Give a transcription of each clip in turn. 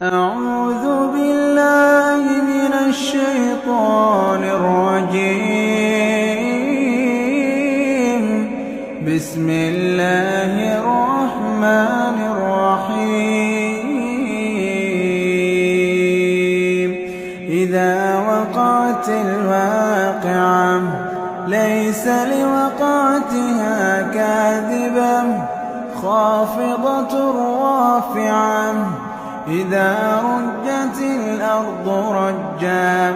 أعوذ بالله من الشيطان الرجيم. بسم الله الرحمن الرحيم. إذا وقعت الواقعة ليس لوقعتها كاذبة خافضة رافعة إذا رجت الأرض رجا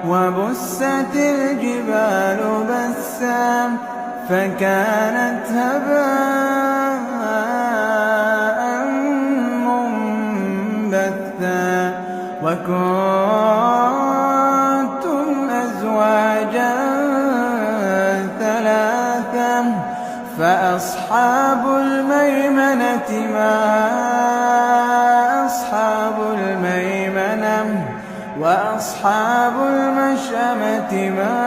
وبست الجبال بسا فكانت هباء منبثا وكنتم أزواجا ثلاثا فأصحاب الميمنة ما أصحاب الميمنة وأصحاب المشأمة ما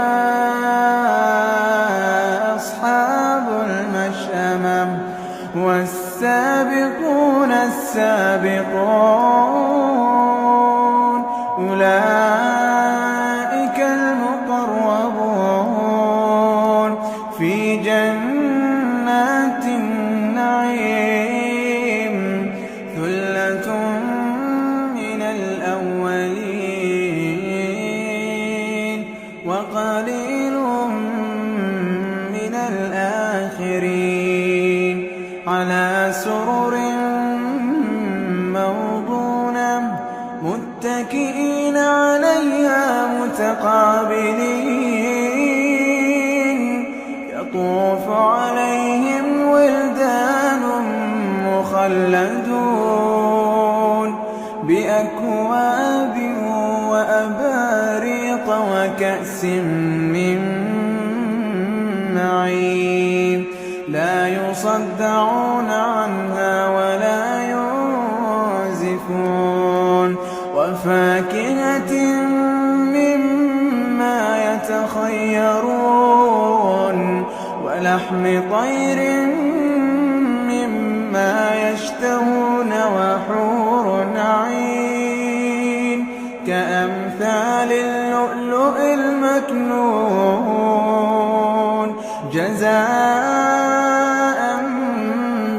أصحاب المشأمة والسابقون السابقون أولئك المقربون في جنات النعيم ثلة من الأولين وقليل من الآخرين على سرر موضونة متكئين عليها متقابلين يطوف عليهم ولدان مخلدون بأكواب وأباريق وكأس من معين لا يصدعون عنها ولا ينزفون وفاكهة مما يتخيرون ولحم طير مما يشتهون وحور عين كأمثال اللؤلؤ المكنون جزاء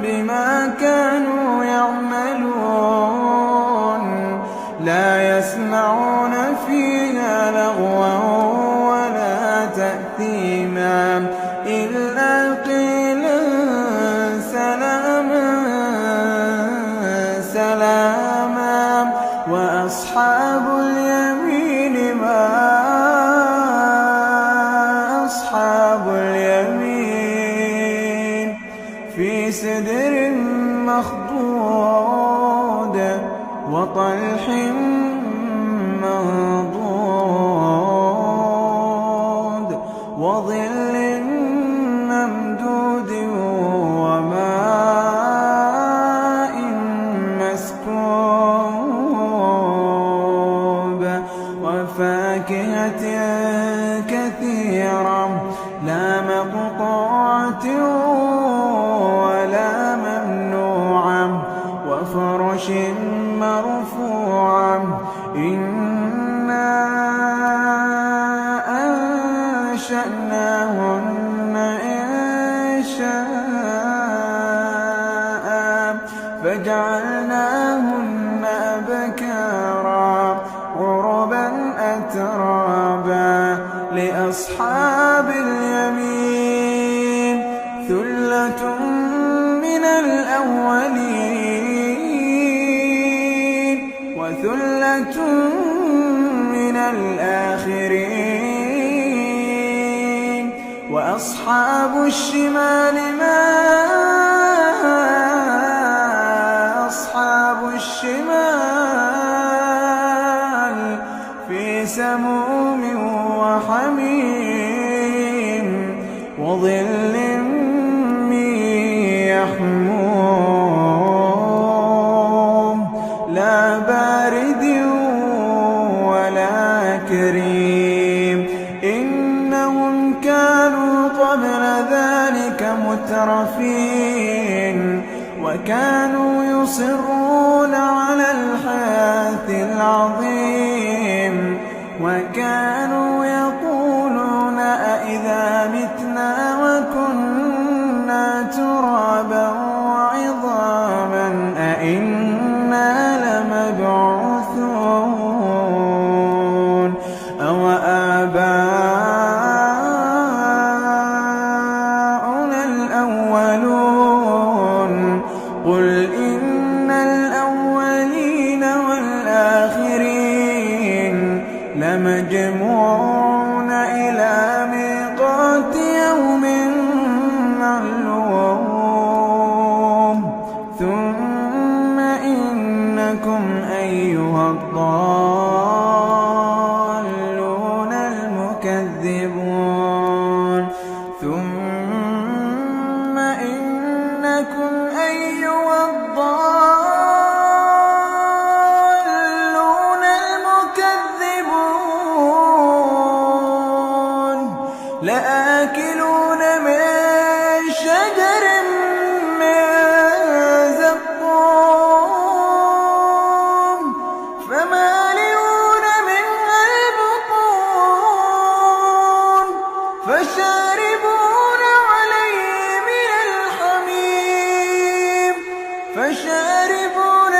بما كانوا يعملون لا يسمعون فيها لغوا ولا تأثيما إلا قيلا سلاما سلاما وأصحاب اليمين ما أصحاب اليمين في سدر مخضود وطلح منضود وظل ممدود وماء مسكوب وفاكهة كثيرة لا مقطوعة ولا ممنوعة وفرش مرفوعة إنا أنشأناهن إنشاء فجعلناهن أبكارا عربا أترابا لأصحاب اليمين ثلة من الأولين وثلة من الآخرين وأصحاب الشمال ما أصحاب الشمال في سموم وحميم وظل من يحموم لا بارد ولا كريم إنهم كانوا قبل ذلك مترفين وكانوا يصرون على الحياة لمجموعون إلى ميقات يوم معلوم ثم إنكم أيها الضالون المكذبون ثم إنكم أيها الضالون المكذبون لآكلون من شجر من زقوم فمالئون منها البطون فشاربون عليه من الحميم فشاربون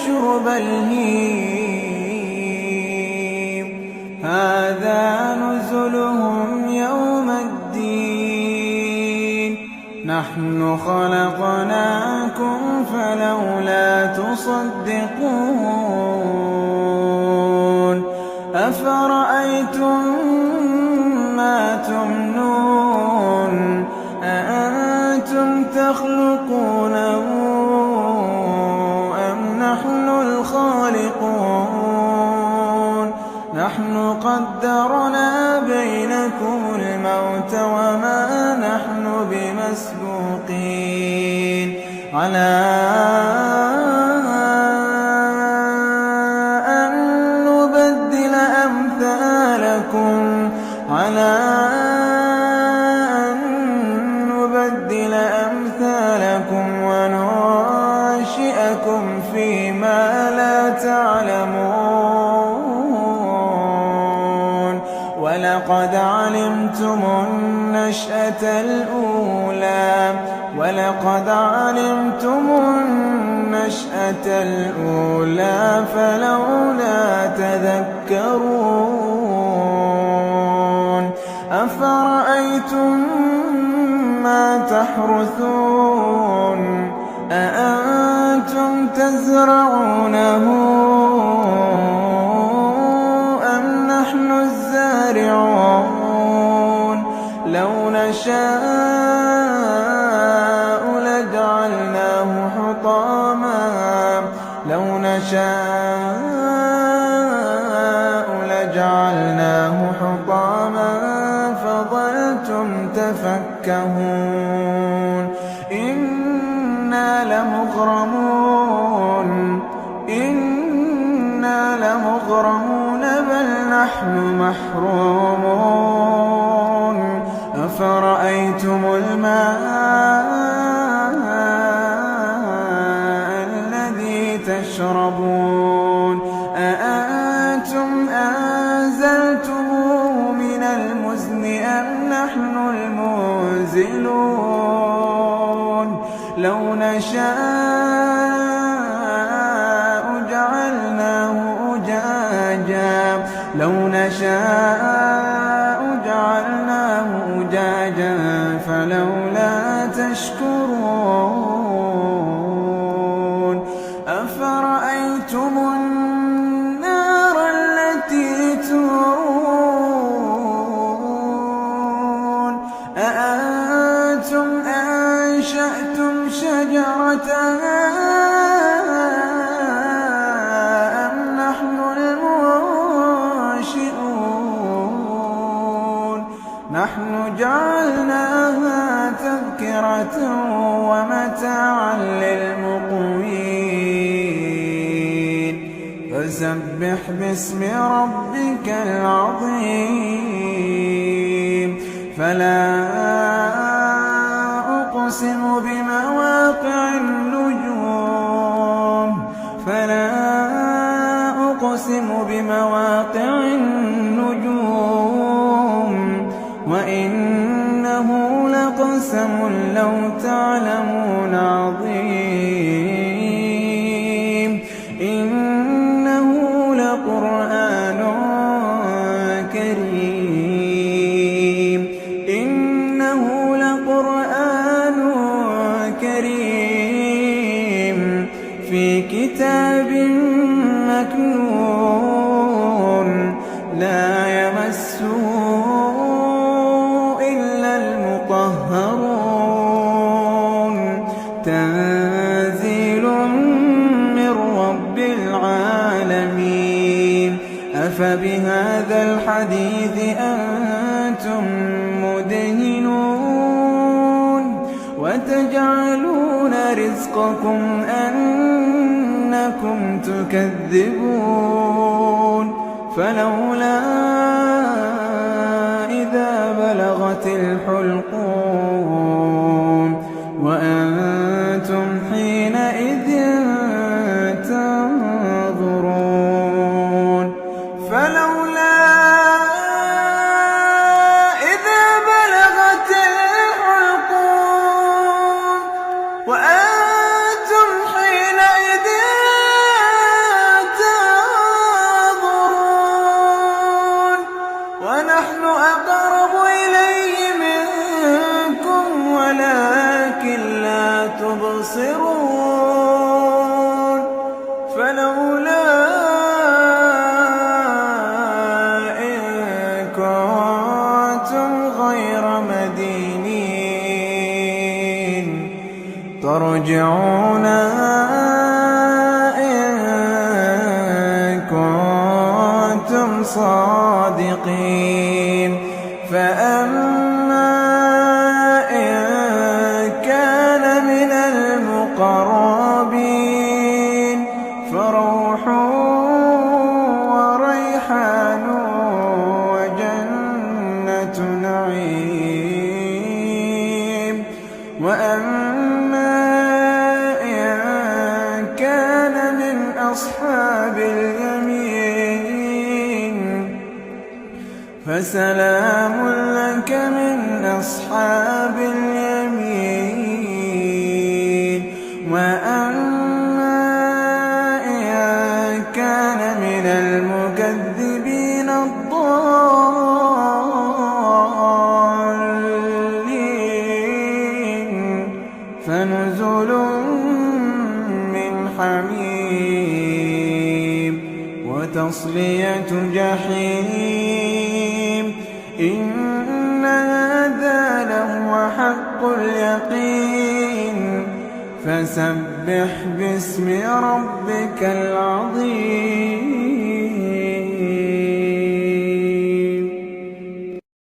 شرب الهيم هذا نزلهم يوم الدين نحن خلقناكم فلولا تصدقون أفرأيتم ما تمنون أأنتم تخلقونه أم نحن الخالقون نحن قدرنا بينكم الموت وما نحن بمسبوقين على أن نبدل أمثالكم وننشئكم فيما لا تعلمون ولقد علمتم النشأة الأولى فلولا تذكرون أفرأيتم ما تحرثون أأنتم تزرعونه أم نحن الزارعون لو نشاء لجعلناه حطاما فظلتم تفكهون إنا لمغرمون بل نحن محرومون أفرأيتم الماء الذي تشربون أأنتم أنزلتموه من المزن أم نحن المنزلون لو نشاء جعلناه أجاجا فلولا تشكرون أفرأيتم النار التي تورون أأنتم أنشأتم شجرتها أم نحن المنشئون نحن جعلناها تذكرة ومتاعا للمقوين فسبح باسم ربك العظيم فلا أقسم بمواقع النجوم وإنه لقسم لو تعلمون عظيم إنه لقرآن كريم أفبهذا الحديث أنتم مدهنون وتجعلون رزقكم أنكم تكذبون فلولا إذا بلغت الحلقوم وأنتم حينئذ تنظرون فلولا إذا بلغت الحلقوم وأنتم حينئذ تنظرون ونحن أقرب إليه منكم ولكن لا تبصرون فلولا إن كنتم غير مدينين ترجعونها إن كنتم صادقين فأما إن كان من المقربين فروح وريحان وجنة نعيم وأما إن كان من أصحاب اليمين فسلام لك من أصحاب اليمين وأما إن كان من المكذبين الضالين فنزل من حميم وتصلية جحيم إن هذا لهو حق اليقين فسبح باسم ربك العظيم